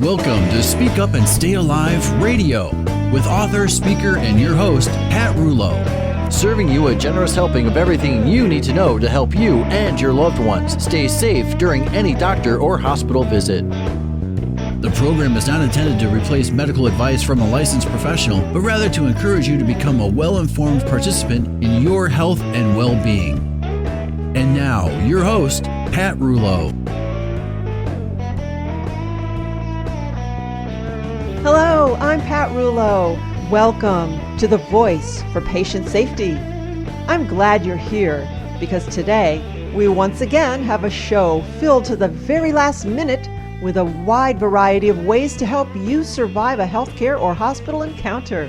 Welcome to Speak Up and Stay Alive Radio with author, speaker, and your host, Pat Rouleau. Serving you a generous helping of everything you need to know to help you and your loved ones stay safe during any doctor or hospital visit. The program is not intended to replace medical advice from a licensed professional, but rather to encourage you to become a well-informed participant in your health and well-being. And now, your host, Pat Rouleau. Hello, I'm Pat Rouleau. Welcome to The Voice for Patient Safety. I'm glad you're here because today we once again have a show filled to the very last minute with a wide variety of ways to help you survive a healthcare or hospital encounter.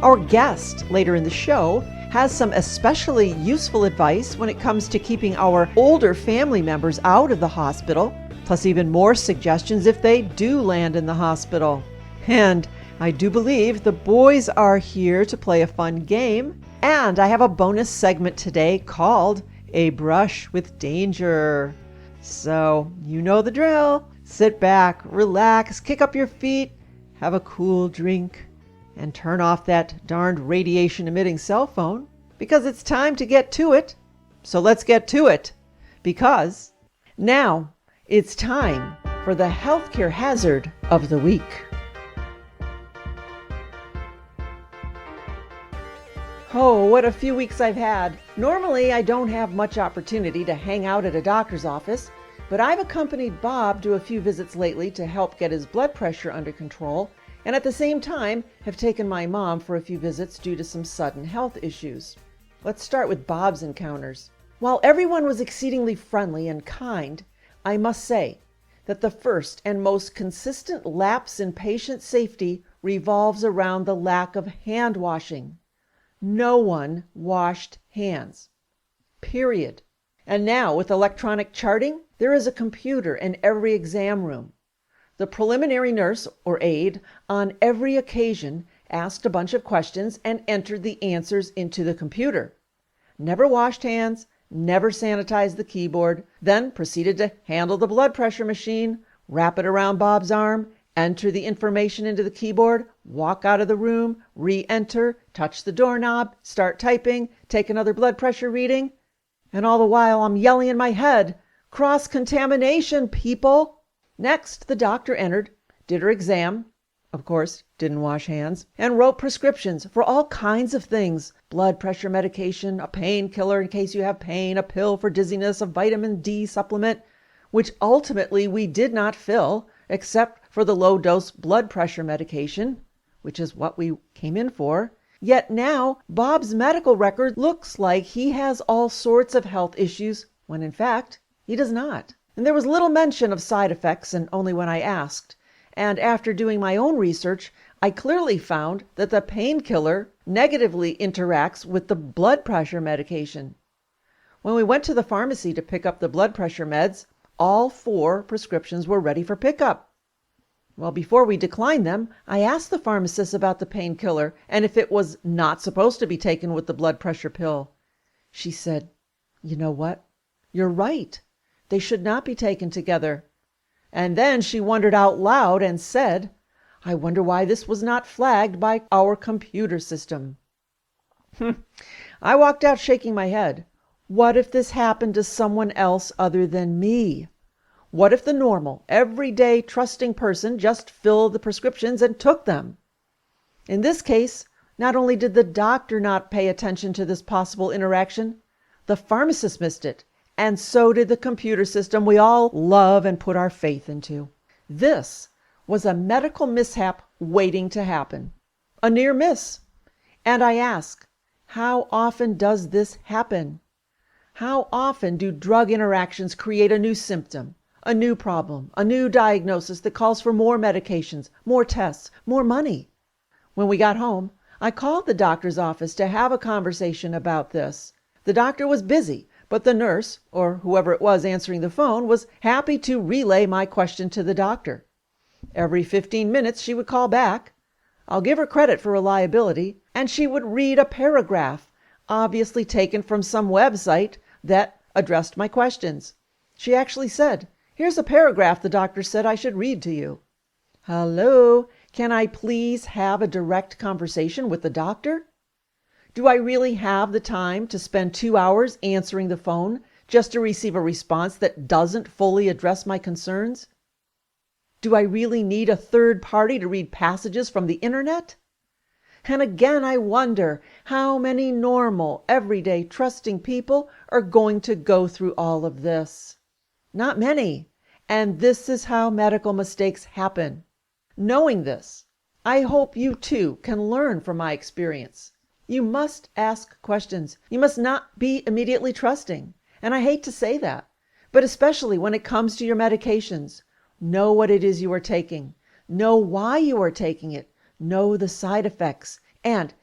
Our guest later in the show has some especially useful advice when it comes to keeping our older family members out of the hospital, plus even more suggestions if they do land in the hospital. And I do believe the boys are here to play a fun game, and I have a bonus segment today called A Brush with Danger. So, you know the drill. Sit back, relax, kick up your feet, have a cool drink, and turn off that darned radiation-emitting cell phone, because it's time to get to it. So let's get to it, because now it's time for the healthcare hazard of the week. Oh, what a few weeks I've had. Normally, I don't have much opportunity to hang out at a doctor's office, but I've accompanied Bob to a few visits lately to help get his blood pressure under control, and at the same time have taken my mom for a few visits due to some sudden health issues. Let's start with Bob's encounters. While everyone was exceedingly friendly and kind, I must say that the first and most consistent lapse in patient safety revolves around the lack of hand washing. No one washed hands. Period. And now, with electronic charting, there is a computer in every exam room. The preliminary nurse or aide on every occasion asked a bunch of questions and entered the answers into the computer. Never washed hands, never sanitized the keyboard, then proceeded to handle the blood pressure machine, wrap it around Bob's arm, enter the information into the keyboard, walk out of the room, re-enter, touch the doorknob, start typing, take another blood pressure reading. And all the while I'm yelling in my head, cross-contamination, people! Next, the doctor entered, did her exam, of course, didn't wash hands, and wrote prescriptions for all kinds of things. Blood pressure medication, a painkiller in case you have pain, a pill for dizziness, a vitamin D supplement, which ultimately we did not fill, except for the low-dose blood pressure medication, which is what we came in for. Yet now, Bob's medical record looks like he has all sorts of health issues, when in fact, he does not. And there was little mention of side effects, and only when I asked. And after doing my own research, I clearly found that the painkiller negatively interacts with the blood pressure medication. When we went to the pharmacy to pick up the blood pressure meds, all 4 prescriptions were ready for pickup. Well, before we declined them, I asked the pharmacist about the painkiller and if it was not supposed to be taken with the blood pressure pill. She said, "You know what? You're right. They should not be taken together." And then she wondered out loud and said, "I wonder why this was not flagged by our computer system." I walked out shaking my head. What if this happened to someone else other than me? What if the normal, everyday, trusting person just filled the prescriptions and took them? In this case, not only did the doctor not pay attention to this possible interaction, the pharmacist missed it, and so did the computer system we all love and put our faith into. This was a medical mishap waiting to happen, a near miss. And I ask, how often does this happen? How often do drug interactions create a new symptom, a new problem, a new diagnosis that calls for more medications, more tests, more money? When we got home, I called the doctor's office to have a conversation about this. The doctor was busy, but the nurse, or whoever it was answering the phone, was happy to relay my question to the doctor. Every 15 minutes she would call back. I'll give her credit for reliability, and she would read a paragraph, obviously taken from some website that addressed my questions. She actually said, "Here's a paragraph the doctor said I should read to you." Hello, can I please have a direct conversation with the doctor? Do I really have the time to spend 2 hours answering the phone just to receive a response that doesn't fully address my concerns? Do I really need a third party to read passages from the internet? And again, I wonder how many normal, everyday, trusting people are going to go through all of this. Not many. And this is how medical mistakes happen. Knowing this, I hope you too can learn from my experience. You must ask questions. You must not be immediately trusting. And I hate to say that, but especially when it comes to your medications. Know what it is you are taking. Know why you are taking it. Know the side effects. And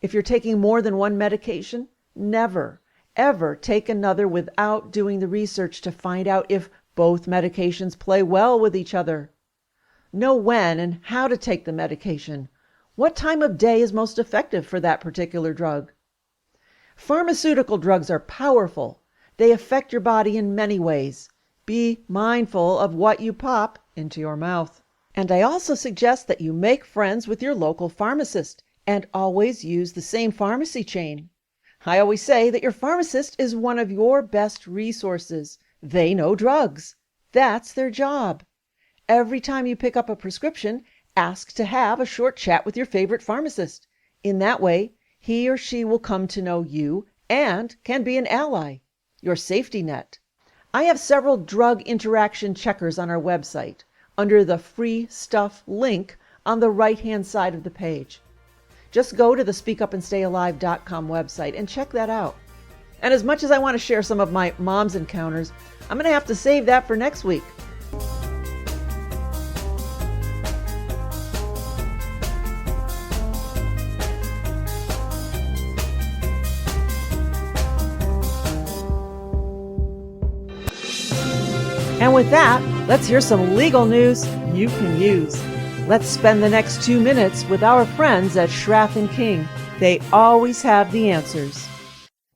if you're taking more than one medication, never, ever take another without doing the research to find out if both medications play well with each other. Know when and how to take the medication. What time of day is most effective for that particular drug? Pharmaceutical drugs are powerful. They affect your body in many ways. Be mindful of what you pop into your mouth. And I also suggest that you make friends with your local pharmacist and always use the same pharmacy chain. I always say that your pharmacist is one of your best resources. They know drugs. That's their job. Every time you pick up a prescription, ask to have a short chat with your favorite pharmacist. In that way, he or she will come to know you and can be an ally, your safety net. I have several drug interaction checkers on our website under the free stuff link on the right-hand side of the page. Just go to the speakupandstayalive.com website and check that out. And as much as I want to share some of my mom's encounters, I'm going to have to save that for next week. And with that, let's hear some legal news you can use. Let's spend the next 2 minutes with our friends at Schraff & King. They always have the answers.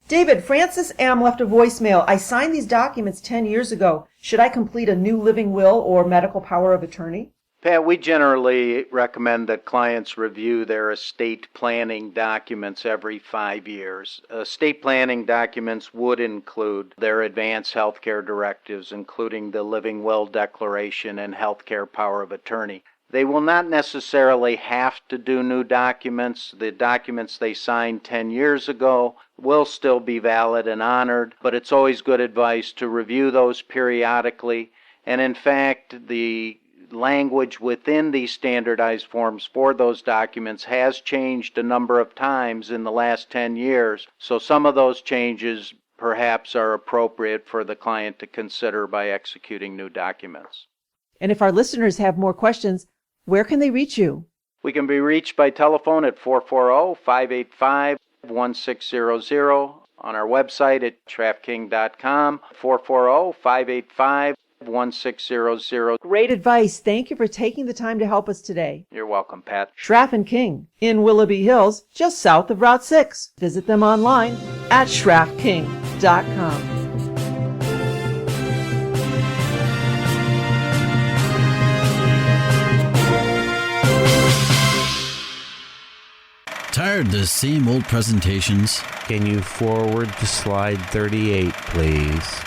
David, Francis M. left a voicemail. I signed these documents 10 years ago. Should I complete a new living will or medical power of attorney? Pat, we generally recommend that clients review their estate planning documents every 5 years. Estate planning documents would include their advanced healthcare directives, including the living will declaration and healthcare power of attorney. They will not necessarily have to do new documents. The documents they signed 10 years ago will still be valid and honored, but it's always good advice to review those periodically. And in fact, the language within these standardized forms for those documents has changed a number of times in the last 10 years. So some of those changes perhaps are appropriate for the client to consider by executing new documents. And if our listeners have more questions, where can they reach you? We can be reached by telephone at 440-585-1600, on our website at schraffking.com, 440-585-1600. Great advice. Thank you for taking the time to help us today. You're welcome, Pat. Schraff & King in Willoughby Hills, just south of Route 6. Visit them online at schraffking.com. Tired of the same old presentations? Can you forward to slide 38, please?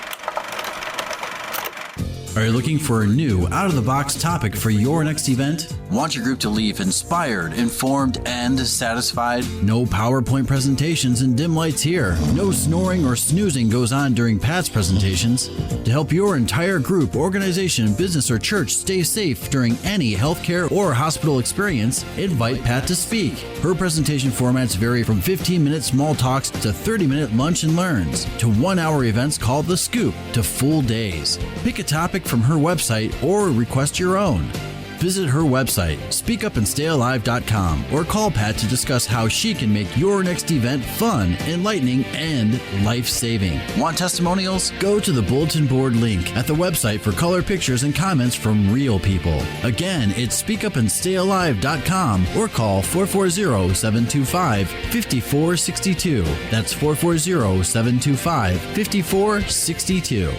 Are you looking for a new, out-of-the-box topic for your next event? Want your group to leave inspired, informed, and satisfied? No PowerPoint presentations and dim lights here. No snoring or snoozing goes on during Pat's presentations. To help your entire group, organization, business, or church stay safe during any healthcare or hospital experience, invite Pat to speak. Her presentation formats vary from 15-minute small talks to 30-minute lunch and learns, to 1-hour events called The Scoop, to full days. Pick a topic from her website or request your own. Visit her website, speakupandstayalive.com, or call Pat to discuss how she can make your next event fun, enlightening, and life-saving. Want testimonials? Go to the bulletin board link at the website for color pictures and comments from real people. Again, it's speakupandstayalive.com or call 440-725-5462. That's 440-725-5462.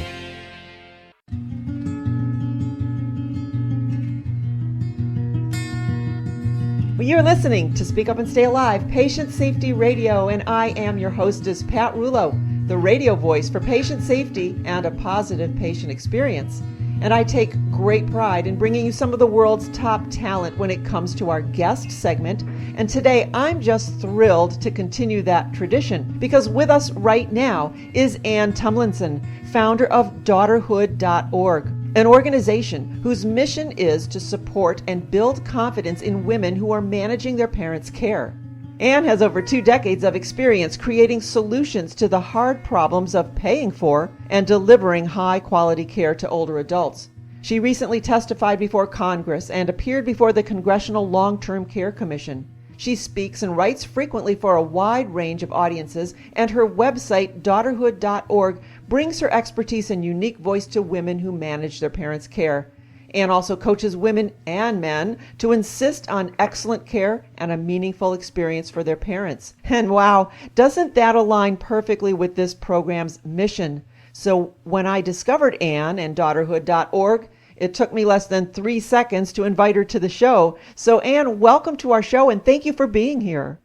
Well, you're listening to Speak Up and Stay Alive, Patient Safety Radio, and I am your hostess, Pat Rulo, the radio voice for patient safety and a positive patient experience. And I take great pride in bringing you some of the world's top talent when it comes to our guest segment. And today, I'm just thrilled to continue that tradition because with us right now is Ann Tumlison, founder of Daughterhood.org, an organization whose mission is to support and build confidence in women who are managing their parents' care. Ann has over 2 decades of experience creating solutions to the hard problems of paying for and delivering high-quality care to older adults. She recently testified before Congress and appeared before the Congressional Long-Term Care Commission. She speaks and writes frequently for a wide range of audiences, and her website, Daughterhood.org, brings her expertise and unique voice to women who manage their parents' care. Ann also coaches women and men to insist on excellent care and a meaningful experience for their parents. And wow, doesn't that align perfectly with this program's mission? So when I discovered Ann and Daughterhood.org, it took me less than 3 seconds to invite her to the show. So Ann, welcome to our show and thank you for being here.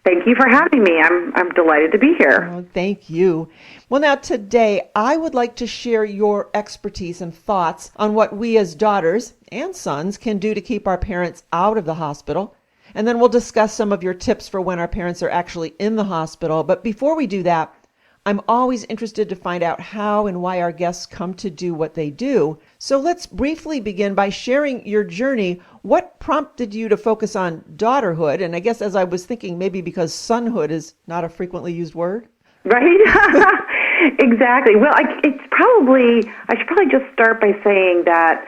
Thank you for having me. I'm delighted to be here. Oh, thank you. Well, now today I would like to share your expertise and thoughts on what we as daughters and sons can do to keep our parents out of the hospital. And then we'll discuss some of your tips for when our parents are actually in the hospital. But before we do that, I'm always interested to find out how and why our guests come to do what they do. So let's briefly begin by sharing your journey. What prompted you to focus on daughterhood? And I guess as I was thinking, maybe because sonhood is not a frequently used word. Right? Exactly. Well, I should probably just start by saying that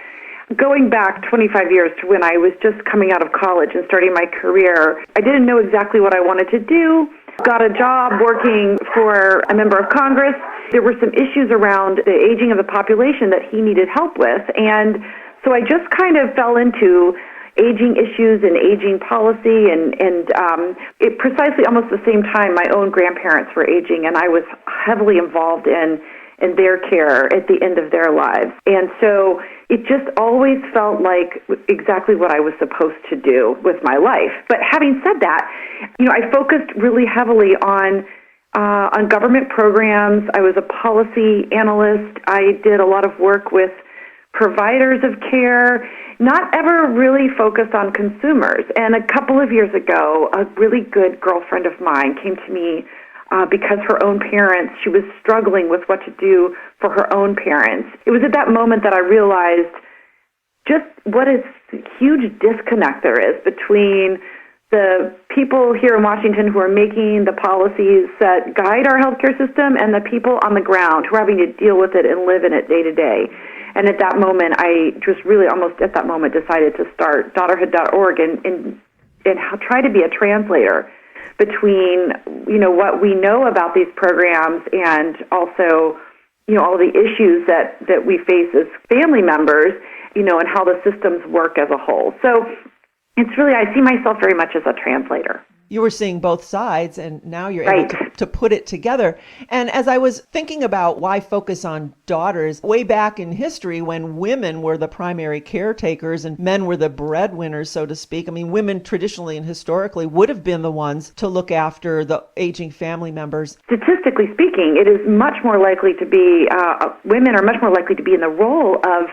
going back 25 years to when I was just coming out of college and starting my career, I didn't know exactly what I wanted to do. Got a job working for a member of Congress. There were some issues around the aging of the population that he needed help with. And so I just kind of fell into aging issues and aging policy and it precisely almost the same time my own grandparents were aging, and I was heavily involved in their care at the end of their lives. And so it just always felt like exactly what I was supposed to do with my life. But having said that, I focused really heavily on government programs. I was a policy analyst. I did a lot of work with providers of care, not ever really focused on consumers. And a couple of years ago, a really good girlfriend of mine came to me because her own parents, she was struggling with what to do for her own parents. It was at that moment that I realized just what a huge disconnect there is between the people here in Washington who are making the policies that guide our healthcare system and the people on the ground who are having to deal with it and live in it day to day. And at that moment, I just really almost at that moment decided to start Daughterhood.org and try to be a translator between, what we know about these programs and also, all the issues that we face as family members, and how the systems work as a whole. So it's really, I see myself very much as a translator. You were seeing both sides, and now you're able to put it together. And as I was thinking about why focus on daughters, way back in history when women were the primary caretakers and men were the breadwinners, so to speak, I mean, women traditionally and historically would have been the ones to look after the aging family members. Statistically speaking, it is much more likely to be, women are much more likely to be in the role of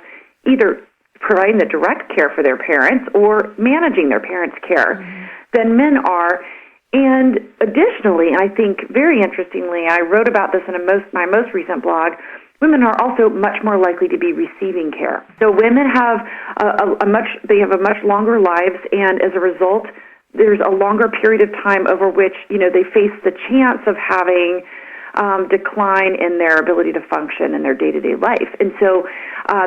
either providing the direct care for their parents or managing their parents' care than men are. And additionally, I think very interestingly, I wrote about this in my most recent blog, women are also much more likely to be receiving care. So women have a much longer lives, and as a result, there's a longer period of time over which, they face the chance of having decline in their ability to function in their day-to-day life. And so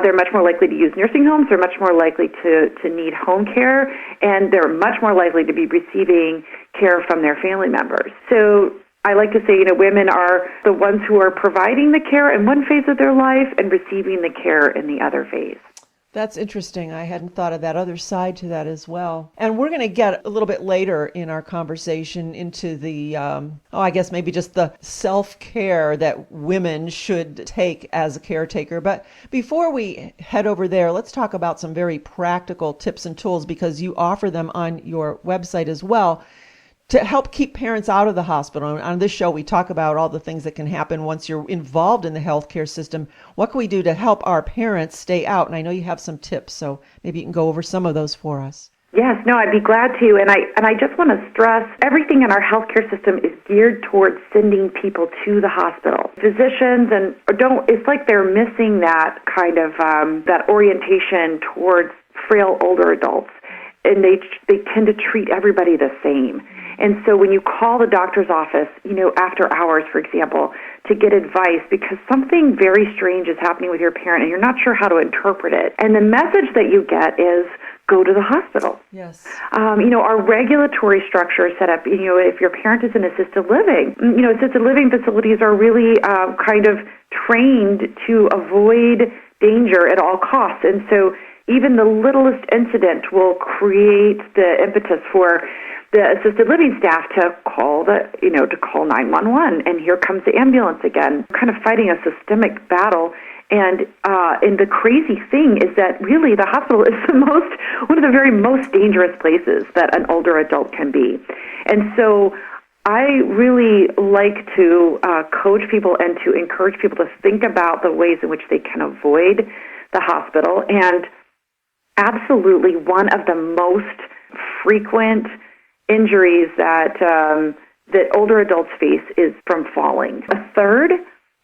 they're much more likely to use nursing homes, they're much more likely to need home care, and they're much more likely to be receiving care from their family members. So I like to say, women are the ones who are providing the care in one phase of their life and receiving the care in the other phase. That's interesting. I hadn't thought of that other side to that as well. And we're going to get a little bit later in our conversation into the, I guess maybe just the self-care that women should take as a caretaker. But before we head over there, let's talk about some very practical tips and tools, because you offer them on your website as well, to help keep parents out of the hospital. On this show, we talk about all the things that can happen once you're involved in the healthcare system. What can we do to help our parents stay out? And I know you have some tips, so maybe you can go over some of those for us. Yes, no, I'd be glad to. And I just want to stress, everything in our healthcare system is geared towards sending people to the hospital. Physicians it's like they're missing that kind of, that orientation towards frail older adults. And they tend to treat everybody the same. And so when you call the doctor's office, after hours, for example, to get advice because something very strange is happening with your parent and you're not sure how to interpret it, and the message that you get is, go to the hospital. Yes. Our regulatory structure is set up, if your parent is in assisted living, assisted living facilities are really kind of trained to avoid danger at all costs. And so even the littlest incident will create the impetus for the assisted living staff to call 911, and here comes the ambulance again, kind of fighting a systemic battle. And the crazy thing is that really the hospital is one of the very most dangerous places that an older adult can be. And so I really like to coach people and to encourage people to think about the ways in which they can avoid the hospital. And absolutely one of the most frequent injuries that older adults face is from falling. A third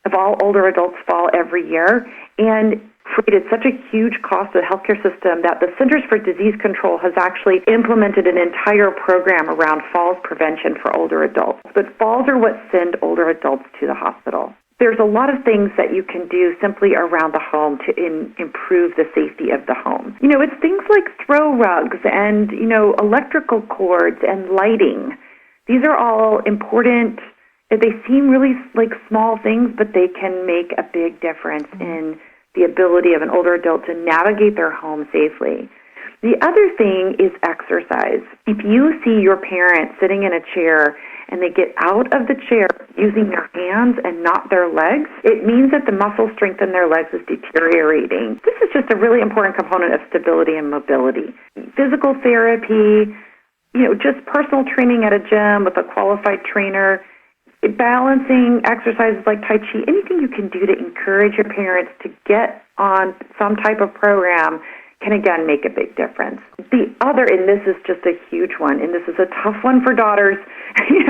of all older adults fall every year, and created such a huge cost to the healthcare system that the Centers for Disease Control has actually implemented an entire program around falls prevention for older adults. But falls are what send older adults to the hospital. There's a lot of things that you can do simply around the home to improve the safety of the home. It's things like throw rugs and, electrical cords and lighting. These are all important. They seem really like small things, but they can make a big difference in the ability of an older adult to navigate their home safely. The other thing is exercise. If you see your parent sitting in a chair and they get out of the chair using their hands and not their legs, it means that the muscle strength in their legs is deteriorating. This is just a really important component of stability and mobility. Physical therapy, just personal training at a gym with a qualified trainer, balancing exercises like Tai Chi, anything you can do to encourage your parents to get on some type of program can, again, make a big difference. The other, and this is just a huge one, and this is a tough one for daughters,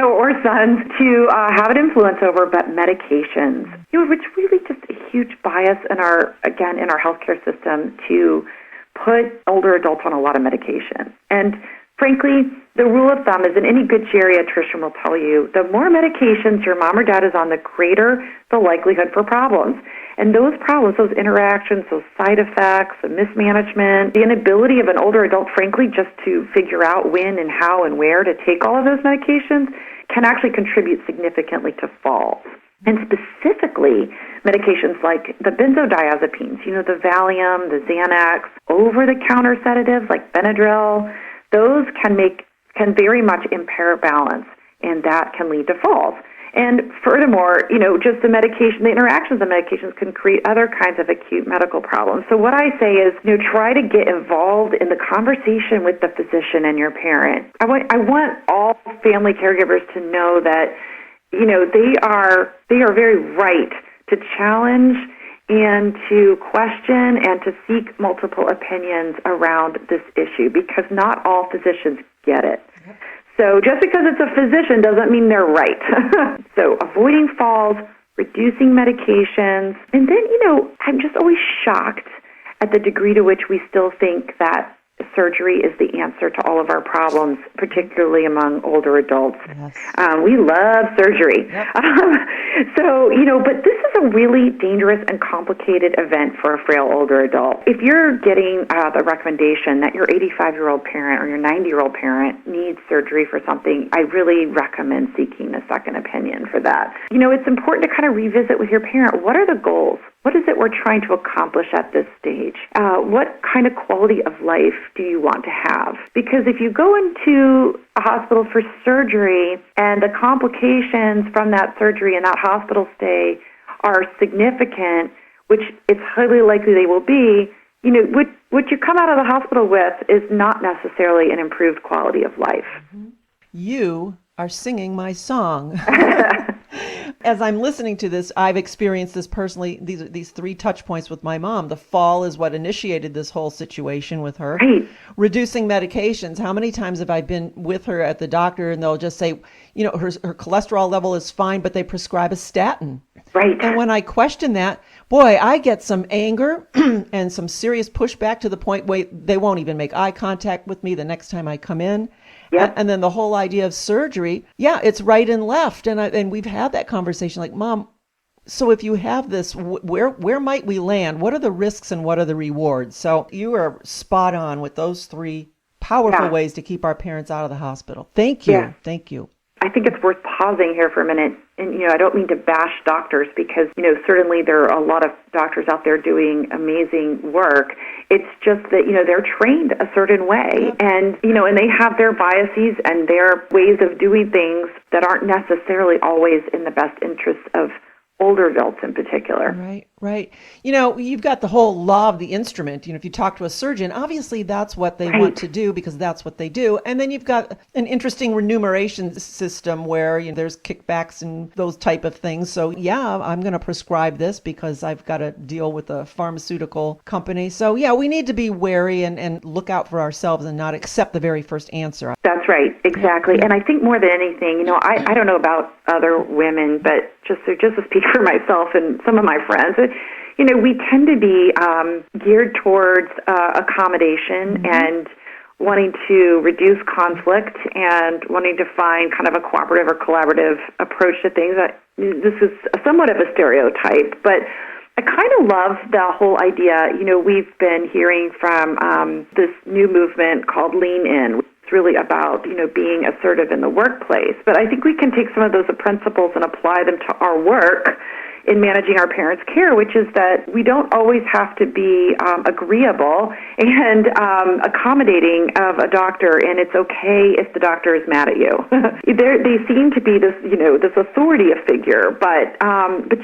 or sons to have an influence over, but medications, which really just a huge bias in our healthcare system to put older adults on a lot of medication. And frankly, the rule of thumb is, and any good geriatrician will tell you, the more medications your mom or dad is on, the greater the likelihood for problems. And those problems, those interactions, those side effects, the mismanagement, the inability of an older adult, frankly, just to figure out when and how and where to take all of those medications can actually contribute significantly to falls. And specifically, medications like the benzodiazepines, the Valium, the Xanax, over-the-counter sedatives like Benadryl, those can very much impair balance, and that can lead to falls. And furthermore, just the medication, the interactions of medications can create other kinds of acute medical problems. So what I say is, try to get involved in the conversation with the physician and your parent. I want all family caregivers to know that, they are very right to challenge and to question and to seek multiple opinions around this issue, because not all physicians get it. So just because it's a physician doesn't mean they're right. So avoiding falls, reducing medications, and then, I'm just always shocked at the degree to which we still think that surgery is the answer to all of our problems, particularly among older adults. Yes. We love surgery. Yep. But this is a really dangerous and complicated event for a frail older adult. If you're getting the recommendation that your 85-year-old parent or your 90-year-old parent needs surgery for something, I really recommend seeking a second opinion for that. It's important to kind of revisit with your parent, what are the goals? what is it we're trying to accomplish at this stage? What kind of quality of life do you want to have? Because if you go into a hospital for surgery and the complications from that surgery and that hospital stay are significant, which it's highly likely they will be, what you come out of the hospital with is not necessarily an improved quality of life. You are singing my song. As I'm listening to this, I've experienced this personally, these 3 touch points with my mom. The fall is what initiated this whole situation with her. Right. Reducing medications. How many times have I been with her at the doctor and they'll just say, her cholesterol level is fine, but they prescribe a statin. Right. And when I question that, boy, I get some anger and some serious pushback to the point where they won't even make eye contact with me the next time I come in. Yep. And then the whole idea of surgery, it's right and left. And we've had that conversation like, Mom, so if you have this, where might we land? What are the risks and what are the rewards? So you are spot on with those 3 powerful ways to keep our parents out of the hospital. Thank you. Yeah. Thank you. I think it's worth pausing here for a minute. And, I don't mean to bash doctors because, certainly there are a lot of doctors out there doing amazing work. It's just that, they're trained a certain way and, and they have their biases and their ways of doing things that aren't necessarily always in the best interests of older adults in particular. Right. You've got the whole law of the instrument. If you talk to a surgeon, obviously that's what they want to do because that's what they do. And then you've got an interesting remuneration system where there's kickbacks and those type of things. So I'm going to prescribe this because I've got to deal with a pharmaceutical company. So we need to be wary and look out for ourselves and not accept the very first answer. That's right. Exactly. And I think more than anything, I don't know about other women, but just to speak for myself and some of my friends, we tend to be geared towards accommodation and wanting to reduce conflict and wanting to find kind of a cooperative or collaborative approach to things. This is somewhat of a stereotype, but I kind of love the whole idea. We've been hearing from this new movement called Lean In. It's really about, being assertive in the workplace. But I think we can take some of those principles and apply them to our work in managing our parents' care, which is that we don't always have to be agreeable and accommodating of a doctor, and it's okay if the doctor is mad at you. They seem to be this, this authority figure, but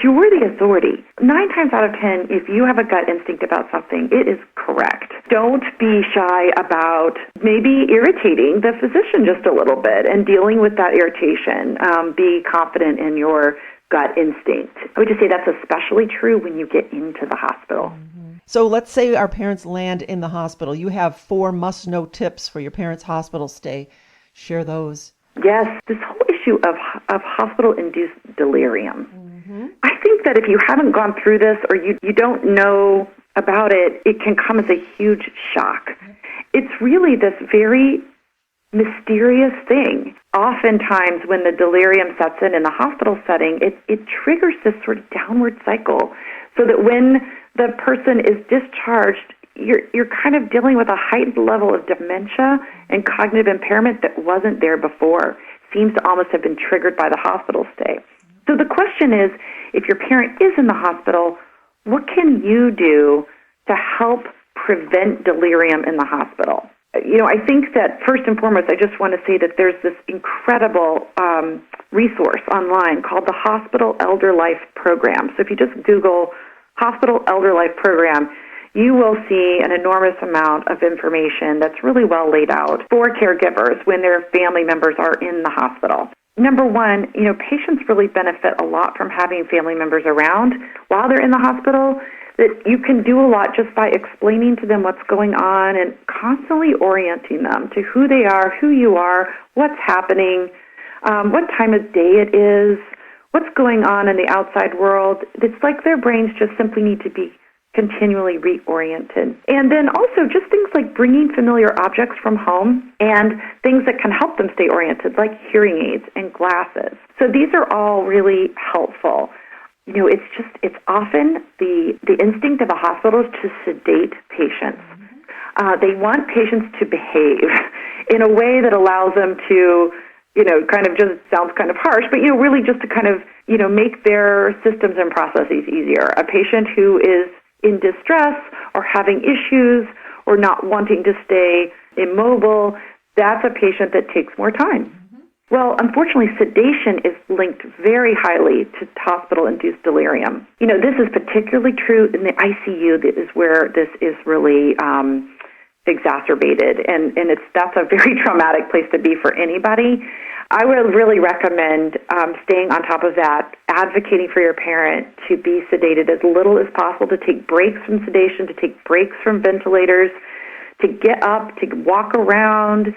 you're the authority. 9 times out of 10, if you have a gut instinct about something, it is correct. Don't be shy about maybe irritating the physician just a little bit and dealing with that irritation. Be confident in your gut instinct. I would just say that's especially true when you get into the hospital. So let's say our parents land in the hospital. You have 4 must-know tips for your parents' hospital stay. Share those. Yes, this whole issue of hospital-induced delirium. I think that if you haven't gone through this or you don't know about it, it can come as a huge shock. It's really this very mysterious thing. Oftentimes when the delirium sets in the hospital setting, it triggers this sort of downward cycle so that when the person is discharged, you're kind of dealing with a heightened level of dementia and cognitive impairment that wasn't there before. Seems to almost have been triggered by the hospital stay. So the question is, if your parent is in the hospital, what can you do to help prevent delirium in the hospital? I think that first and foremost, I just want to say that there's this incredible resource online called the Hospital Elder Life Program. So if you just Google Hospital Elder Life Program, you will see an enormous amount of information that's really well laid out for caregivers when their family members are in the hospital. Number one, patients really benefit a lot from having family members around while they're in the hospital. That you can do a lot just by explaining to them what's going on and constantly orienting them to who they are, who you are, what's happening, what time of day it is, what's going on in the outside world. It's like their brains just simply need to be continually reoriented. And then also just things like bringing familiar objects from home and things that can help them stay oriented, like hearing aids and glasses. So these are all really helpful. It's often the instinct of a hospital is to sedate patients. They want patients to behave in a way that allows them to, kind of just sounds kind of harsh, but, really just to kind of make their systems and processes easier. A patient who is in distress or having issues or not wanting to stay immobile, that's a patient that takes more time. Well, unfortunately, sedation is linked very highly to hospital-induced delirium. This is particularly true in the ICU. That is where this is really exacerbated, and that's a very traumatic place to be for anybody. I would really recommend staying on top of that, advocating for your parent to be sedated as little as possible, to take breaks from sedation, to take breaks from ventilators, to get up, to walk around.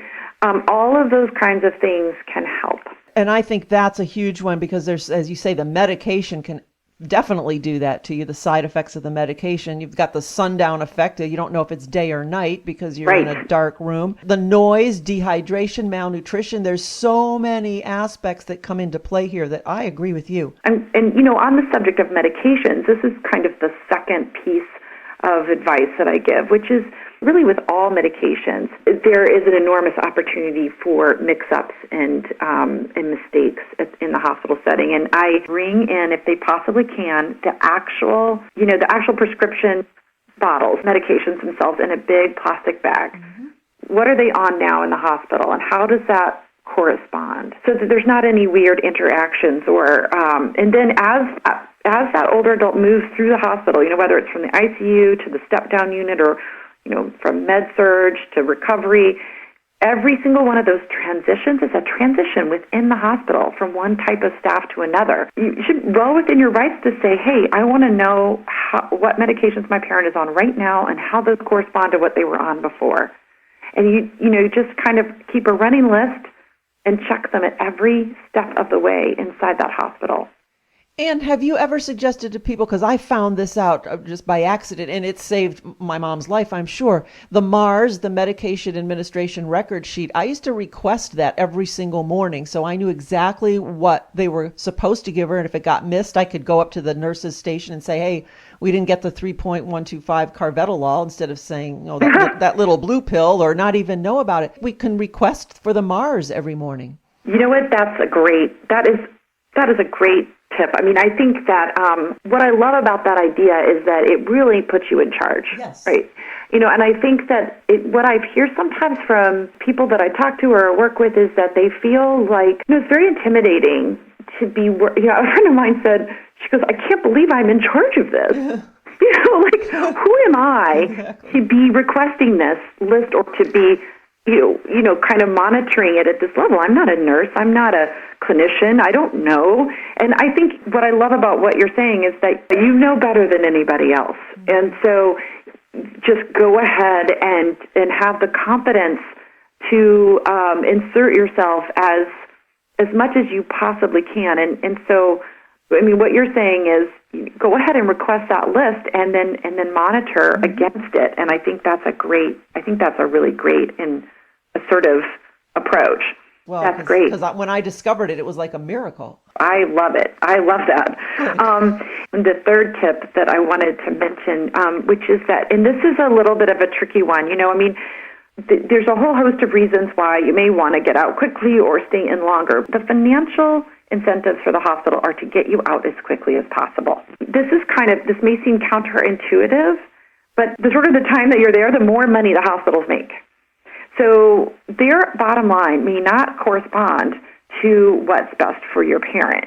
All of those kinds of things can help. And I think that's a huge one because there's, as you say, the medication can definitely do that to you, the side effects of the medication. You've got the sundown effect. You don't know if it's day or night because you're in a dark room. The noise, dehydration, malnutrition. There's so many aspects that come into play here that I agree with you. And on the subject of medications, this is kind of the second piece of advice that I give, which is really with all medications, there is an enormous opportunity for mix-ups and mistakes in the hospital setting. And I bring in, if they possibly can, the actual prescription bottles, medications themselves, in a big plastic bag. Mm-hmm. What are they on now in the hospital, and how does that correspond? So that there's not any weird interactions, and then as that older adult moves through the hospital, whether it's from the ICU to the step-down unit or from med-surg to recovery, every single one of those transitions is a transition within the hospital from one type of staff to another. You should well within your rights to say, hey, I want to know what medications my parent is on right now and how those correspond to what they were on before. And you just kind of keep a running list and check them at every step of the way inside that hospital. And have you ever suggested to people, because I found this out just by accident, and it saved my mom's life, I'm sure, the MARS, the Medication Administration Record Sheet, I used to request that every single morning, so I knew exactly what they were supposed to give her, and if it got missed, I could go up to the nurse's station and say, hey, we didn't get the 3.125 carvedilol, instead of saying, that little blue pill, or not even know about it. We can request for the MARS every morning. You know what? That is a great tip. I mean, I think that what I love about that idea is that it really puts you in charge, yes. Right? And I think that what I hear sometimes from people that I talk to or work with is that they feel like it's very intimidating to be. A friend of mine said, she goes, I can't believe I'm in charge of this. Who am I to be requesting this list or to be kind of monitoring it at this level? I'm not a nurse. I'm not a clinician. I don't know. And I think what I love about what you're saying is that you know better than anybody else. And so just go ahead and have the competence to insert yourself as much as you possibly can. And so, I mean, what you're saying is go ahead and request that list and then monitor against it. And I think that's a really great and assertive approach. Well, that's great. Because when I discovered it, it was like a miracle. I love it. I love that. And the third tip that I wanted to mention, which is that, and this is a little bit of a tricky one, there's a whole host of reasons why you may want to get out quickly or stay in longer. The financial incentives for the hospital are to get you out as quickly as possible. This may seem counterintuitive, but the shorter the time that you're there, the more money the hospitals make. So their bottom line may not correspond to what's best for your parent.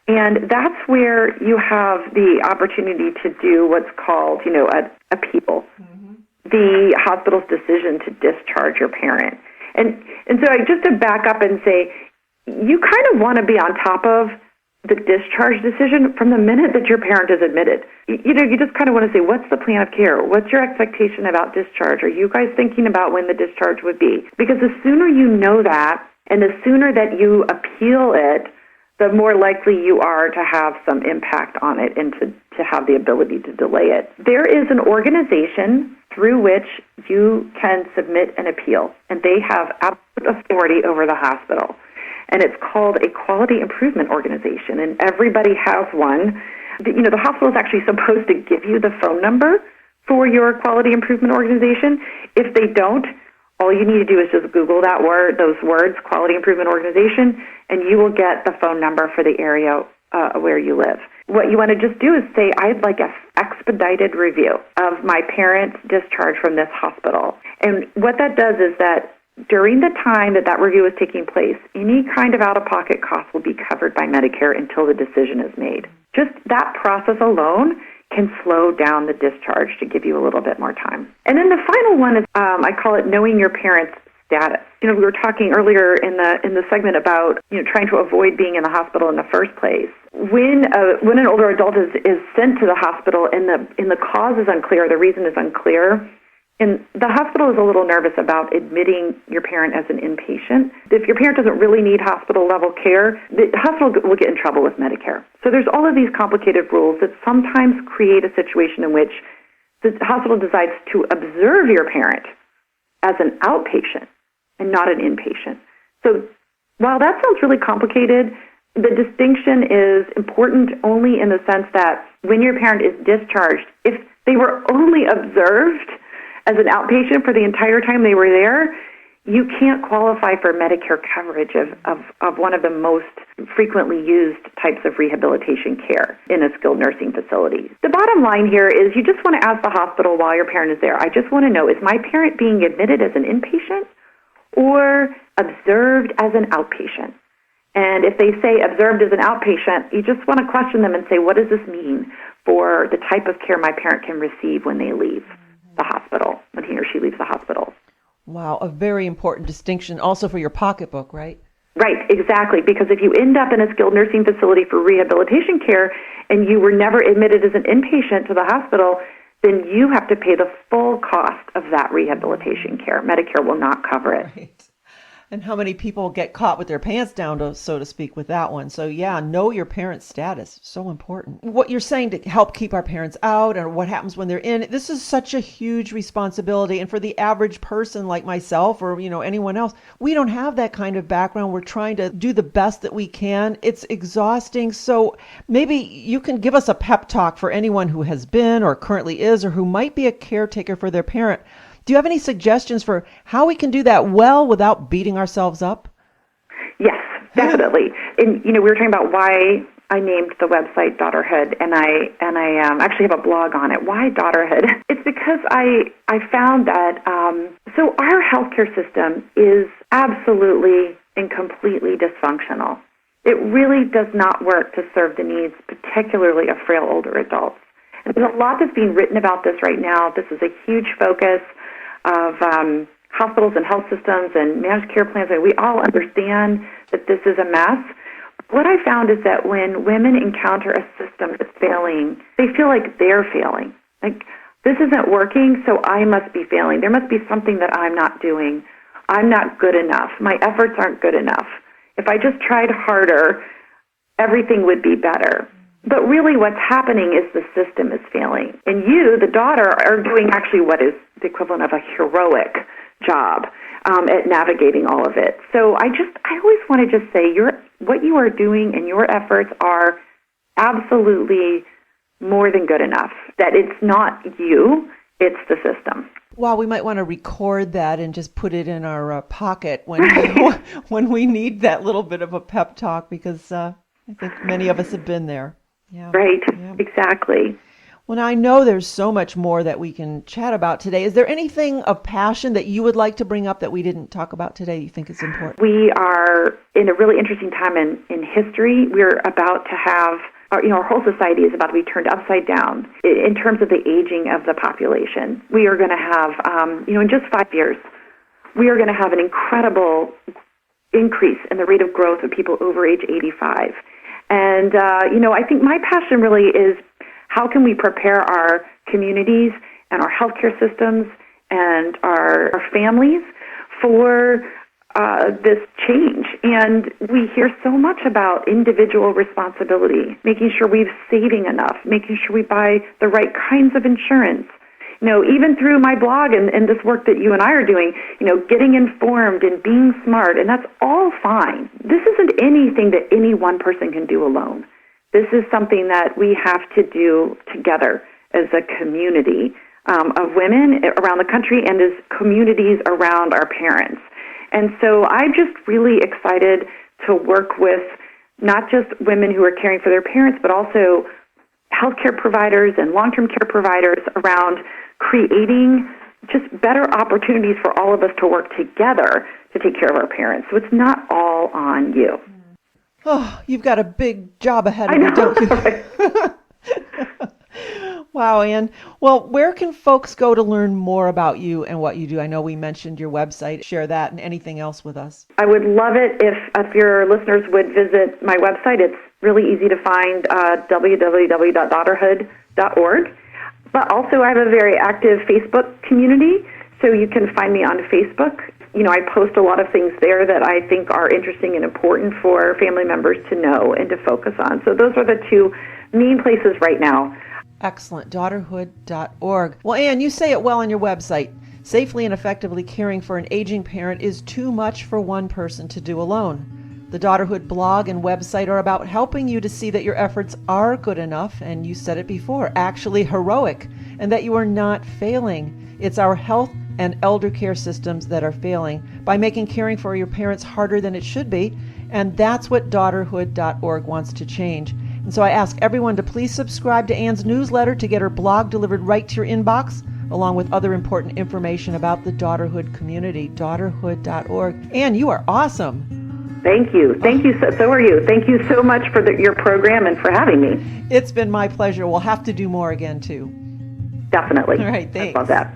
And that's where you have the opportunity to do what's called, an appeal, the hospital's decision to discharge your parent. And so just to back up and say, you kind of want to be on top of the discharge decision from the minute that your parent is admitted. You just kind of want to say, what's the plan of care? What's your expectation about discharge? Are you guys thinking about when the discharge would be? Because the sooner you know that, and the sooner that you appeal it, the more likely you are to have some impact on it and to have the ability to delay it. There is an organization through which you can submit an appeal, and they have absolute authority over the hospital. And it's called a Quality Improvement Organization, and everybody has one. The hospital is actually supposed to give you the phone number for your Quality Improvement Organization. If they don't, all you need to do is just Google those words, Quality Improvement Organization, and you will get the phone number for the area where you live. What you want to just do is say, I'd like an expedited review of my parent's discharge from this hospital. And what that does is that during the time that review is taking place, any kind of out-of-pocket costs will be covered by Medicare until the decision is made. Just that process alone can slow down the discharge to give you a little bit more time. And then the final one is, I call it knowing your parent's status. We were talking earlier in the segment about trying to avoid being in the hospital in the first place. When an older adult is sent to the hospital and the cause is unclear, the reason is unclear, and the hospital is a little nervous about admitting your parent as an inpatient. If your parent doesn't really need hospital-level care, the hospital will get in trouble with Medicare. So there's all of these complicated rules that sometimes create a situation in which the hospital decides to observe your parent as an outpatient and not an inpatient. So while that sounds really complicated, the distinction is important only in the sense that when your parent is discharged, if they were only observed as an outpatient for the entire time they were there, you can't qualify for Medicare coverage of one of the most frequently used types of rehabilitation care in a skilled nursing facility. The bottom line here is you just want to ask the hospital while your parent is there, I just want to know, is my parent being admitted as an inpatient or observed as an outpatient? And if they say observed as an outpatient, you just want to question them and say, what does this mean for the type of care my parent can receive when they leave the hospital, when he or she leaves the hospital? Wow, a very important distinction also for your pocketbook, right? Right, exactly, because if you end up in a skilled nursing facility for rehabilitation care and you were never admitted as an inpatient to the hospital, then you have to pay the full cost of that rehabilitation care. Medicare will not cover it. Right. And how many people get caught with their pants down, so to speak, with that one. So yeah, know your parent's status. So important. What you're saying to help keep our parents out and what happens when they're in, this is such a huge responsibility. And for the average person like myself or, anyone else, we don't have that kind of background. We're trying to do the best that we can. It's exhausting. So maybe you can give us a pep talk for anyone who has been or currently is or who might be a caretaker for their parent. Do you have any suggestions for how we can do that well without beating ourselves up? Yes, definitely. And we were talking about why I named the website Daughterhood, and I actually have a blog on it. Why Daughterhood? It's because I found that so our healthcare system is absolutely and completely dysfunctional. It really does not work to serve the needs, particularly of frail older adults. And there's a lot that's being written about this right now. This is a huge focus of hospitals and health systems and managed care plans. We all understand that this is a mess. What I found is that when women encounter a system that's failing, they feel like they're failing. Like, this isn't working, so I must be failing. There must be something that I'm not doing. I'm not good enough. My efforts aren't good enough. If I just tried harder, everything would be better. But really what's happening is the system is failing. And you, the daughter, are doing actually what is the equivalent of a heroic job at navigating all of it. So I always want to just say what you are doing and your efforts are absolutely more than good enough. That it's not you, it's the system. Well, we might want to record that and just put it in our pocket when we need that little bit of a pep talk, because I think many of us have been there. Yeah. Right, yeah. Exactly. Well, I know there's so much more that we can chat about today. Is there anything of passion that you would like to bring up that we didn't talk about today you think is important? We are in a really interesting time in history. We're about to have, our whole society is about to be turned upside down in terms of the aging of the population. We are going to have, in just 5 years, we are going to have an incredible increase in the rate of growth of people over age 85. And, I think my passion really is how can we prepare our communities and our healthcare systems and our families for this change. And we hear so much about individual responsibility, making sure we're saving enough, making sure we buy the right kinds of insurance. Even through my blog and this work that you and I are doing, getting informed and being smart, and that's all fine. This isn't anything that any one person can do alone. This is something that we have to do together as a community of women around the country and as communities around our parents. And so I'm just really excited to work with not just women who are caring for their parents, but also healthcare providers and long-term care providers around creating just better opportunities for all of us to work together to take care of our parents. So it's not all on you. Oh, you've got a big job ahead of you, don't you? Wow, Ann. Well, where can folks go to learn more about you and what you do? I know we mentioned your website. Share that and anything else with us. I would love it if your listeners would visit my website. It's really easy to find, www.daughterhood.org. But also I have a very active Facebook community, so you can find me on Facebook. You know, I post a lot of things there that I think are interesting and important for family members to know and to focus on. So those are the two main places right now. Excellent. Daughterhood.org. Well, Ann, you say it well on your website. Safely and effectively caring for an aging parent is too much for one person to do alone. The Daughterhood blog and website are about helping you to see that your efforts are good enough, and you said it before, actually heroic, and that you are not failing. It's our health and elder care systems that are failing by making caring for your parents harder than it should be, and that's what Daughterhood.org wants to change. And so I ask everyone to please subscribe to Ann's newsletter to get her blog delivered right to your inbox, along with other important information about the Daughterhood community, daughterhood.org. Ann, you are awesome. Thank you. Thank you. So are you. Thank you so much for your program and for having me. It's been my pleasure. We'll have to do more again, too. Definitely. All right, thanks. I love that.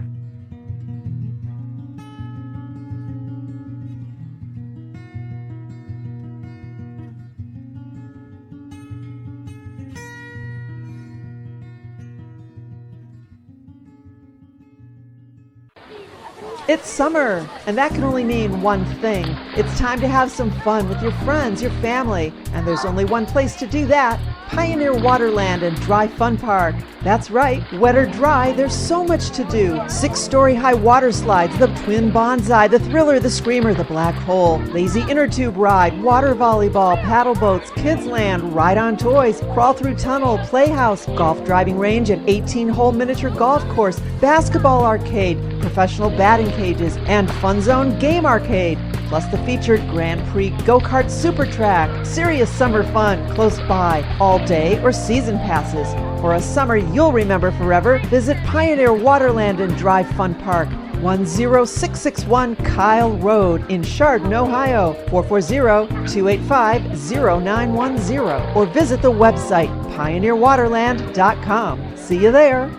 It's summer, and that can only mean one thing. It's time to have some fun with your friends, your family, and there's only one place to do that: Pioneer Waterland and Dry Fun Park. That's right, wet or dry, there's so much to do. 6-story high water slides, the twin bonsai, the thriller, the screamer, the black hole, lazy inner tube ride, water volleyball, paddle boats, kids land, ride on toys, crawl through tunnel, playhouse, golf driving range, an 18-hole miniature golf course, basketball arcade, professional batting cages, and Fun Zone Game Arcade. Plus the featured Grand Prix Go-Kart Super Track, serious summer fun close by, all day or season passes. For a summer you'll remember forever, visit Pioneer Waterland and Dry Fun Park, 10661 Kyle Road in Chardon, Ohio, 440-285-0910, or visit the website pioneerwaterland.com. See you there.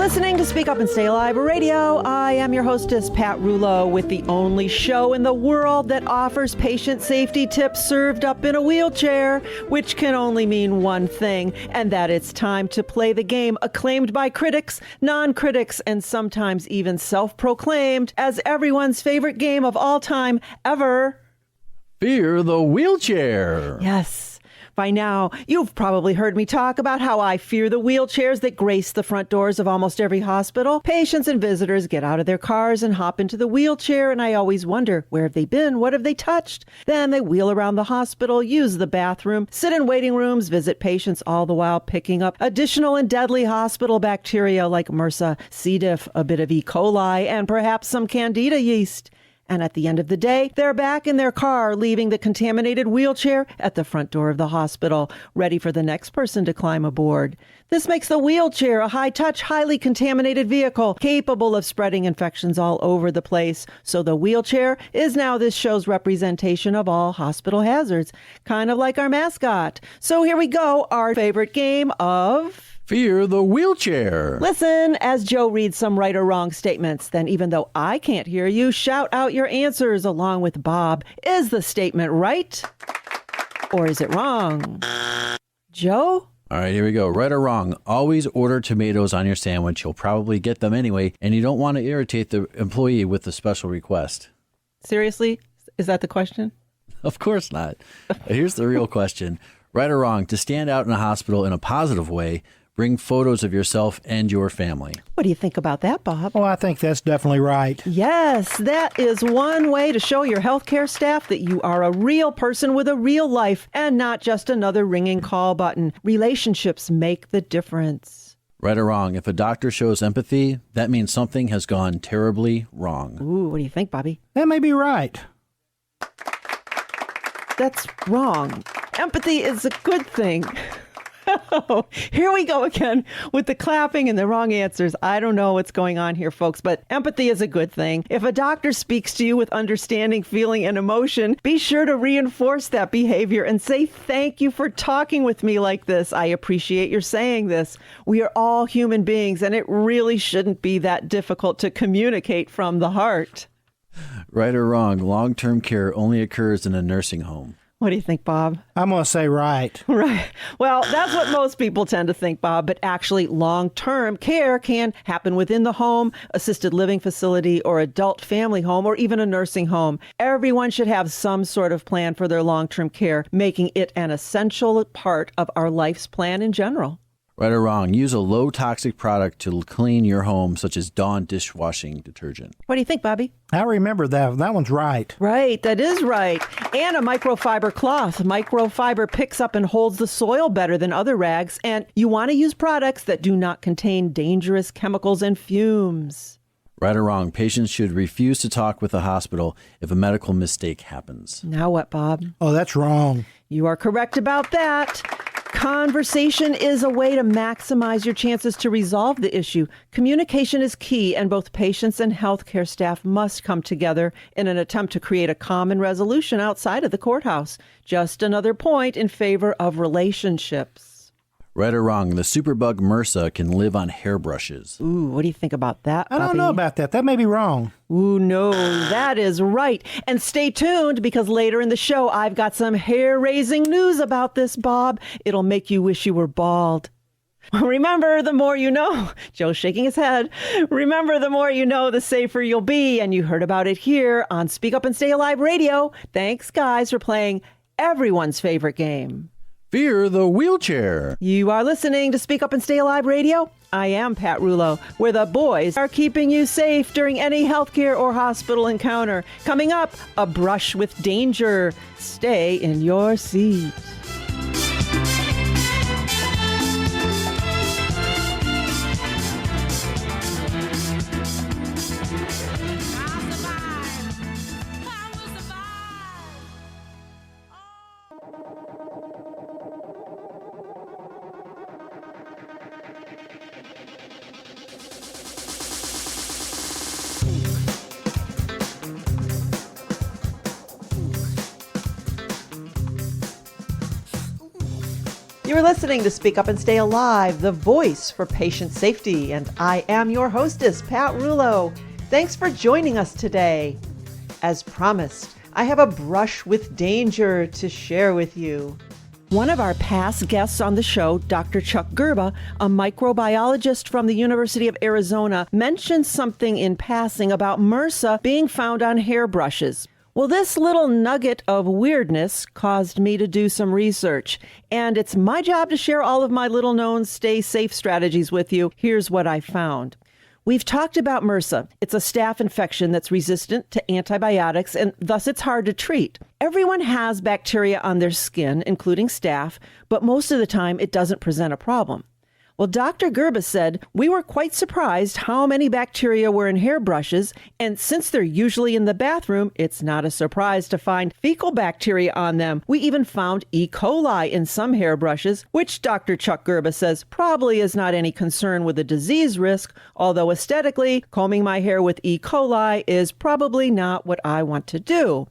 Listening to Speak Up and Stay Alive Radio. I am your hostess, Pat Rouleau, with the only show in the world that offers patient safety tips served up in a wheelchair, which can only mean one thing, and that it's time to play the game acclaimed by critics, non-critics, and sometimes even self-proclaimed as everyone's favorite game of all time ever. Fear the wheelchair. Yes. By now, you've probably heard me talk about how I fear the wheelchairs that grace the front doors of almost every hospital. Patients and visitors get out of their cars and hop into the wheelchair, and I always wonder, where have they been? What have they touched? Then they wheel around the hospital, use the bathroom, sit in waiting rooms, visit patients, all the while picking up additional and deadly hospital bacteria like MRSA, C. diff, a bit of E. coli, and perhaps some candida yeast. And at the end of the day, they're back in their car, leaving the contaminated wheelchair at the front door of the hospital, ready for the next person to climb aboard. This makes the wheelchair a high-touch, highly contaminated vehicle, capable of spreading infections all over the place. So the wheelchair is now this show's representation of all hospital hazards, kind of like our mascot. So here we go, our favorite game of... Fear the wheelchair. Listen as Joe reads some right or wrong statements. Then, even though I can't hear you, shout out your answers along with Bob. Is the statement right? Or is it wrong? Joe? All right, here we go. Right or wrong, always order tomatoes on your sandwich. You'll probably get them anyway, and you don't want to irritate the employee with a special request. Seriously? Is that the question? Of course not. Here's the real question. Right or wrong, to stand out in a hospital in a positive way, bring photos of yourself and your family. What do you think about that, Bob? Well, I think that's definitely right. Yes, that is one way to show your healthcare staff that you are a real person with a real life and not just another ringing call button. Relationships make the difference. Right or wrong, if a doctor shows empathy, that means something has gone terribly wrong. Ooh, what do you think, Bobby? That may be right. That's wrong. Empathy is a good thing. Here we go again with the clapping and the wrong answers. I don't know what's going on here, folks, but empathy is a good thing. If a doctor speaks to you with understanding, feeling, and emotion, be sure to reinforce that behavior and say, thank you for talking with me like this. I appreciate your saying this. We are all human beings, and it really shouldn't be that difficult to communicate from the heart. Right or wrong, long-term care only occurs in a nursing home. What do you think, Bob? I'm going to say right. Right. Well, that's what most people tend to think, Bob, but actually long-term care can happen within the home, assisted living facility, or adult family home, or even a nursing home. Everyone should have some sort of plan for their long-term care, making it an essential part of our life's plan in general. Right or wrong, use a low-toxic product to clean your home, such as Dawn dishwashing detergent. What do you think, Bobby? I remember that. That one's right. Right, that is right. And a microfiber cloth. Microfiber picks up and holds the soil better than other rags, and you want to use products that do not contain dangerous chemicals and fumes. Right or wrong, patients should refuse to talk with the hospital if a medical mistake happens. Now what, Bob? Oh, that's wrong. You are correct about that. Conversation is a way to maximize your chances to resolve the issue. Communication is key, and both patients and healthcare staff must come together in an attempt to create a common resolution outside of the courthouse. Just another point in favor of relationships. Right or wrong, the superbug MRSA can live on hairbrushes. Ooh, what do you think about that, I Bobby? don't know about that. That may be wrong. Ooh, no, that is right. And stay tuned, because later in the show, I've got some hair-raising news about this, Bob. It'll make you wish you were bald. Remember, the more you know. Joe's shaking his head. Remember, the more you know, the safer you'll be. And you heard about it here on Speak Up and Stay Alive Radio. Thanks, guys, for playing everyone's favorite game. Fear the wheelchair. You are listening to Speak Up and Stay Alive Radio. I am Pat Rulo, where the boys are keeping you safe during any healthcare or hospital encounter. Coming up, a brush with danger. Stay in your seat. You're listening to Speak Up and Stay Alive, the voice for patient safety, and I am your hostess, Pat Rulo. Thanks for joining us today. As promised, I have a brush with danger to share with you. One of our past guests on the show, Dr. Chuck Gerba, a microbiologist from the University of Arizona, mentioned something in passing about MRSA being found on hairbrushes. Well, this little nugget of weirdness caused me to do some research, and it's my job to share all of my little-known stay-safe strategies with you. Here's what I found. We've talked about MRSA. It's a staph infection that's resistant to antibiotics, and thus it's hard to treat. Everyone has bacteria on their skin, including staph, but most of the time it doesn't present a problem. Well, Dr. Gerba said, we were quite surprised how many bacteria were in hairbrushes, and since they're usually in the bathroom, it's not a surprise to find fecal bacteria on them. We even found E. coli in some hairbrushes, which Dr. Chuck Gerba says probably is not any concern with the disease risk, although aesthetically, combing my hair with E. coli is probably not what I want to do.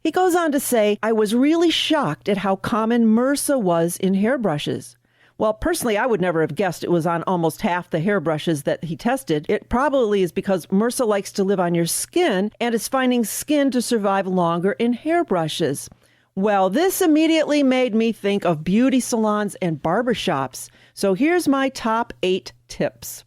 He goes on to say, I was really shocked at how common MRSA was in hairbrushes. Well, personally, I would never have guessed it was on almost half the hairbrushes that he tested. It probably is because MRSA likes to live on your skin and is finding skin to survive longer in hairbrushes. Well, this immediately made me think of beauty salons and barbershops. So here's my top 8 tips.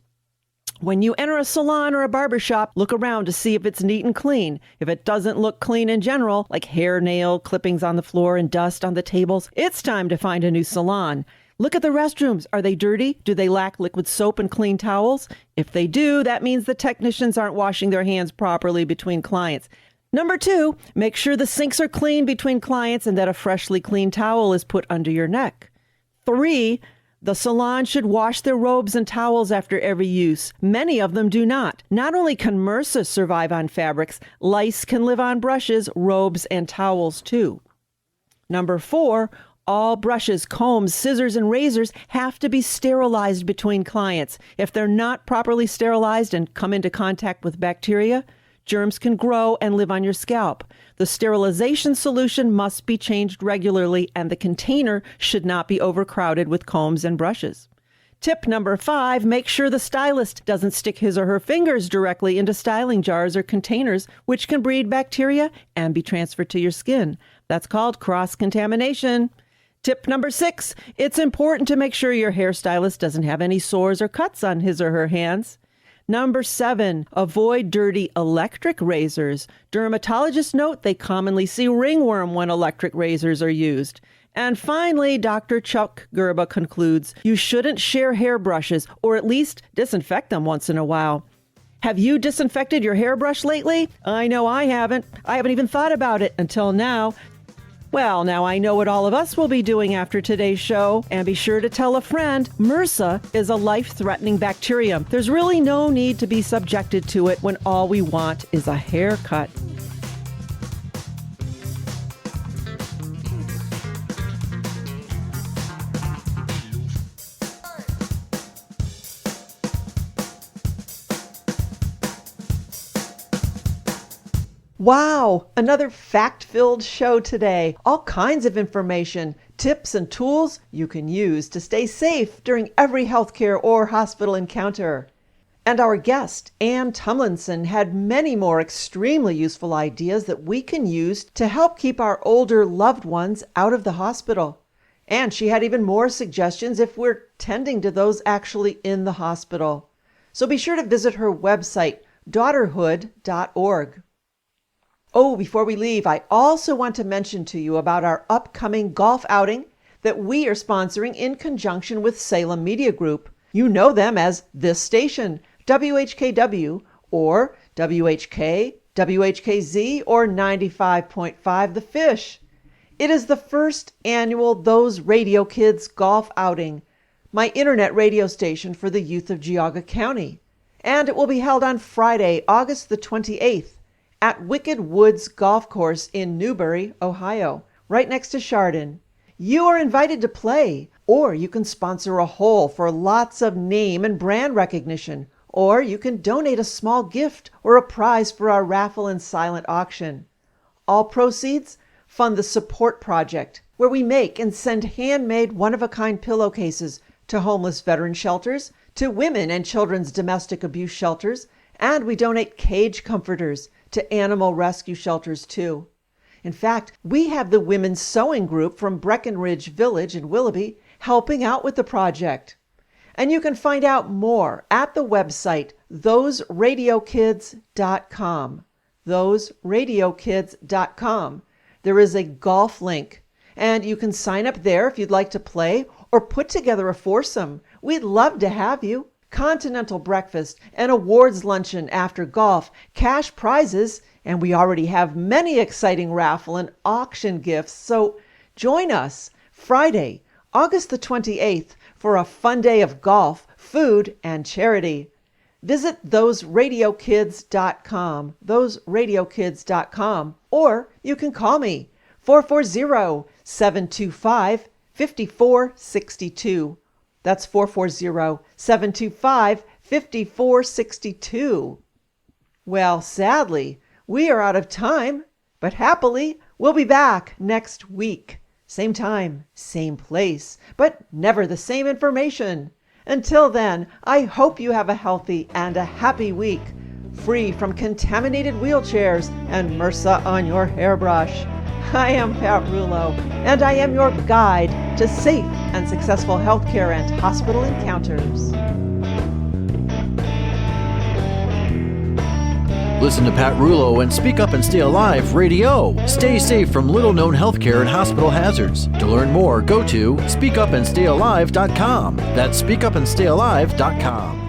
When you enter a salon or a barbershop, look around to see if it's neat and clean. If it doesn't look clean in general, like hair nail clippings on the floor and dust on the tables, it's time to find a new salon. Look at the restrooms. Are they dirty? Do they lack liquid soap and clean towels? If they do, that means the technicians aren't washing their hands properly between clients. Number 2, make sure the sinks are clean between clients and that a freshly cleaned towel is put under your neck. 3, The salon should wash their robes and towels after every use. Many of them do not. Not only can MRSA survive on fabrics, lice can live on brushes, robes, and towels too. Number 4, all brushes, combs, scissors, and razors have to be sterilized between clients. If they're not properly sterilized and come into contact with bacteria, germs can grow and live on your scalp. The sterilization solution must be changed regularly, and the container should not be overcrowded with combs and brushes. Tip number 5, make sure the stylist doesn't stick his or her fingers directly into styling jars or containers, which can breed bacteria and be transferred to your skin. That's called cross-contamination. Tip number 6, it's important to make sure your hairstylist doesn't have any sores or cuts on his or her hands. Number 7, avoid dirty electric razors. Dermatologists note they commonly see ringworm when electric razors are used. And finally, Dr. Chuck Gerba concludes, you shouldn't share hairbrushes, or at least disinfect them once in a while. Have you disinfected your hairbrush lately? I know I haven't. I haven't even thought about it until now. Well, now I know what all of us will be doing after today's show, and be sure to tell a friend, MRSA is a life-threatening bacterium. There's really no need to be subjected to it when all we want is a haircut. Wow, another fact-filled show today. All kinds of information, tips and tools you can use to stay safe during every healthcare or hospital encounter. And our guest, Ann Tumlison, had many more extremely useful ideas that we can use to help keep our older loved ones out of the hospital. And she had even more suggestions if we're tending to those actually in the hospital. So be sure to visit her website, daughterhood.org. Oh, before we leave, I also want to mention to you about our upcoming golf outing that we are sponsoring in conjunction with Salem Media Group. You know them as this station, WHKW, or WHK, WHKZ, or 95.5 The Fish. It is the first annual Those Radio Kids golf outing, my internet radio station for the youth of Geauga County. And it will be held on Friday, August the 28th. At Wicked Woods Golf Course in Newbury, Ohio, right next to Chardon. You are invited to play, or you can sponsor a hole for lots of name and brand recognition, or you can donate a small gift or a prize for our raffle and silent auction. All proceeds fund the Support Project, where we make and send handmade one-of-a-kind pillowcases to homeless veteran shelters, to women and children's domestic abuse shelters, and we donate cage comforters to animal rescue shelters too. In fact, we have the Women's Sewing Group from Breckenridge Village in Willoughby helping out with the project. And you can find out more at the website thoseradiokids.com. thoseradiokids.com. There is a golf link, and you can sign up there if you'd like to play or put together a foursome. We'd love to have you. Continental breakfast, an awards luncheon after golf, cash prizes, and we already have many exciting raffle and auction gifts. So join us Friday, August the 28th for a fun day of golf, food, and charity. Visit thoseradiokids.com, thoseradiokids.com, or you can call me 440-725-5462. That's 440-725-5462. Well, sadly, we are out of time, but happily, we'll be back next week. Same time, same place, but never the same information. Until then, I hope you have a healthy and a happy week, free from contaminated wheelchairs and MRSA on your hairbrush. I am Pat Rouleau, and I am your guide to safe and successful healthcare and hospital encounters. Listen to Pat Rouleau and Speak Up and Stay Alive RadiOh. Stay safe from little-known healthcare and hospital hazards. To learn more, go to speakupandstayalive.com. That's speakupandstayalive.com.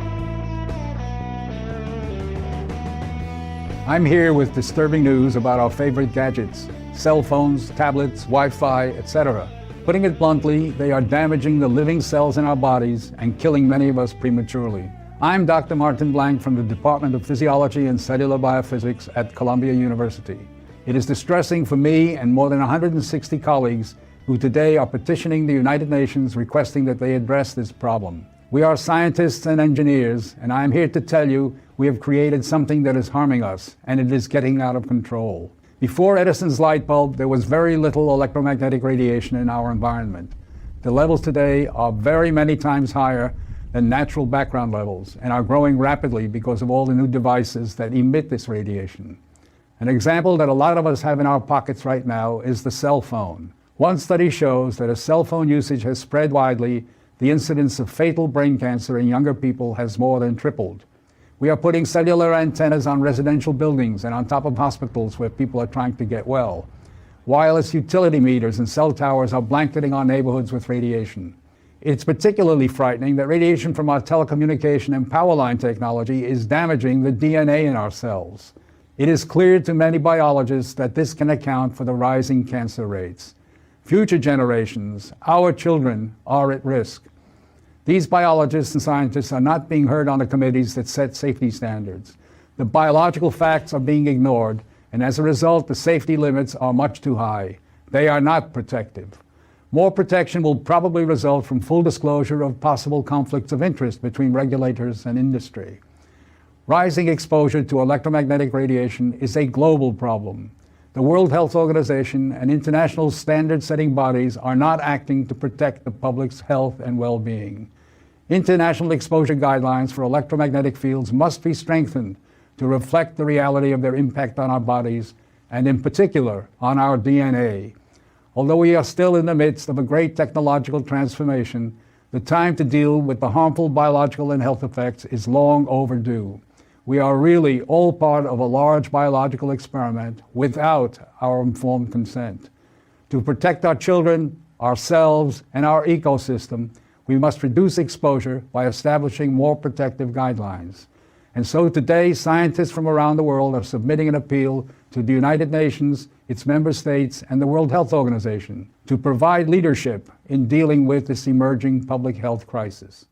I'm here with disturbing news about our favorite gadgets, cell phones, tablets, Wi-Fi, etc. Putting it bluntly, they are damaging the living cells in our bodies and killing many of us prematurely. I'm Dr. Martin Blank from the Department of Physiology and Cellular Biophysics at Columbia University. It is distressing for me and more than 160 colleagues who today are petitioning the United Nations requesting that they address this problem. We are scientists and engineers, and I am here to tell you we have created something that is harming us, and it is getting out of control. Before Edison's light bulb, there was very little electromagnetic radiation in our environment. The levels today are very many times higher than natural background levels and are growing rapidly because of all the new devices that emit this radiation. An example that a lot of us have in our pockets right now is the cell phone. One study shows that as cell phone usage has spread widely, the incidence of fatal brain cancer in younger people has more than tripled. We are putting cellular antennas on residential buildings and on top of hospitals where people are trying to get well. Wireless utility meters and cell towers are blanketing our neighborhoods with radiation. It's particularly frightening that radiation from our telecommunication and power line technology is damaging the DNA in our cells. It is clear to many biologists that this can account for the rising cancer rates. Future generations, our children, are at risk. These biologists and scientists are not being heard on the committees that set safety standards. The biological facts are being ignored, and as a result, the safety limits are much too high. They are not protective. More protection will probably result from full disclosure of possible conflicts of interest between regulators and industry. Rising exposure to electromagnetic radiation is a global problem. The World Health Organization and international standard-setting bodies are not acting to protect the public's health and well-being. International exposure guidelines for electromagnetic fields must be strengthened to reflect the reality of their impact on our bodies, and in particular, on our DNA. Although we are still in the midst of a great technological transformation, the time to deal with the harmful biological and health effects is long overdue. We are really all part of a large biological experiment without our informed consent. To protect our children, ourselves, and our ecosystem, we must reduce exposure by establishing more protective guidelines. And so today, scientists from around the world are submitting an appeal to the United Nations, its member states, and the World Health Organization to provide leadership in dealing with this emerging public health crisis.